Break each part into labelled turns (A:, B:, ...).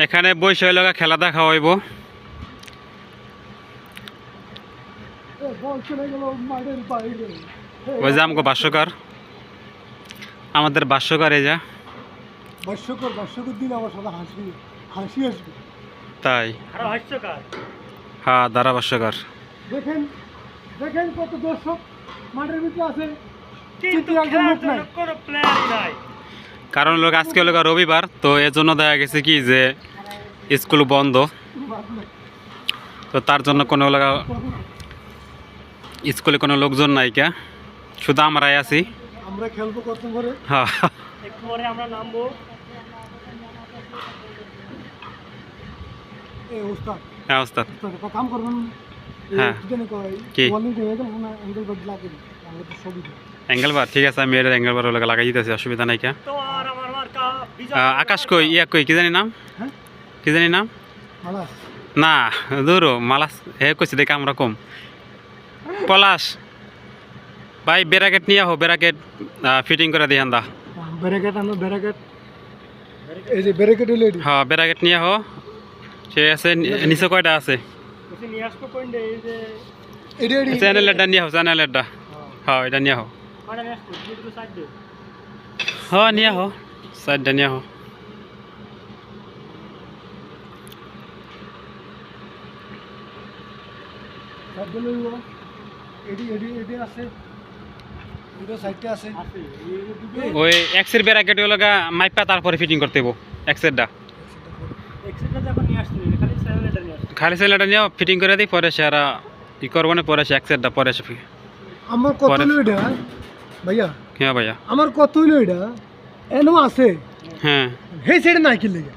A: এখানে বসে লগা খেলা দেখা হইব। ওই যে আমাকে ভাষ্যকার, আমাদের ভাষ্যকার এই যা
B: ভাষ্যকর দিন আমার সাথে হাসি আসবে
A: তাই। হ্যাঁ দাঁড়া ভাষ্যকার।
B: দেখেন দেখেন কত দর্শক মাঠের ভিতরে আছে,
C: কিন্তু খেলার জন্য কোনো প্লেয়ার নাই।
A: কারণ লোক আজকে লোক রবিবার, তো এর জন্য দেখা গেছে কি যে স্কুল বন্ধ, তো তার জন্য কোনো স্কুলে কোনো লোকজন নাই কে, শুধু আমরাই আছি।
B: আমরা খেলবো কত করে।
A: হ্যাঁ
C: একটু পরে আমরা নামবো।
B: এই ওস্তাদ
A: হ্যাঁ ওস্তাদ।
B: একটা কাম করবেন,
A: হ্যাঁ কি অ্যাঙ্গেল বার? ঠিক আছে, আমি এর অ্যাঙ্গেল বার লাগাই দিতেছি, অসুবিধা নাই কে।
C: তো আর আমার মার্কা
A: আকাশ কই, ইয়া কই, কি জানি নাম,
B: হ্যাঁ
A: কি জানি নাম?
B: মালাস
A: না দূরও মালাস হে কইছি দেখে আমরা কম। পলাশ ভাই ব্যারাকেট নিয়ে আহো, ব্যারাকেট ফিটিং করে দিই দা।
B: ব্যারিকেড আনো, ব্যারিকেড এই যে ব্যারিকেড হলো এটি।
A: হ্যাঁ ব্যারাকেট নিয়ে আহো। ঠিক আছে, নিচে কয়টা আছে?
C: এসে নিয়ে আসবো কইন্ডে এই যে
B: এটি এটি
A: চ্যানেলেরটা নিয়ে আহো, চ্যানেলেরটা। হ্যাঁ এটা নিয়ে আহো।
C: মানে নিয়ে আসবো দুটো সাইড দে।
A: হ্যাঁ নিয়ে আহো, সাইডটা নিয়ে আহো।
B: সব দিলে এটি এটি এটি আছে, দুটো সাইডে আছে।
C: আছে এই দুটো
A: ওই এক্সের ব্যারাকেট লগা মাইপা তারপরে ফিটিং করতে হইব এক্সেরটা।
C: এক্সট্রা যখন নিয়ে আসছি খালি স্যালাডটা নিয়ে আসছি।
A: খালি ছেলেটা নিয়ে ফিটিং করে দিই, পরে সে আর ই করবো না, পরে সে এক্সেরটা পরে সে।
B: আমার কত হলো এটা ভাইয়া?
A: হ্যাঁ ভাইয়া।
B: আমার কত হলো এটা? এনো আছে,
A: হ্যাঁ
B: সেই সাইডে নাই কি লাগে?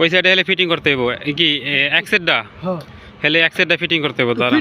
A: ওই সাইডে হেলে ফিটিং করতে হইব কি এক্সেরটা,
B: হ্যাঁ
A: হেলে এক্সেরটা ফিটিং করতে হইব তারা।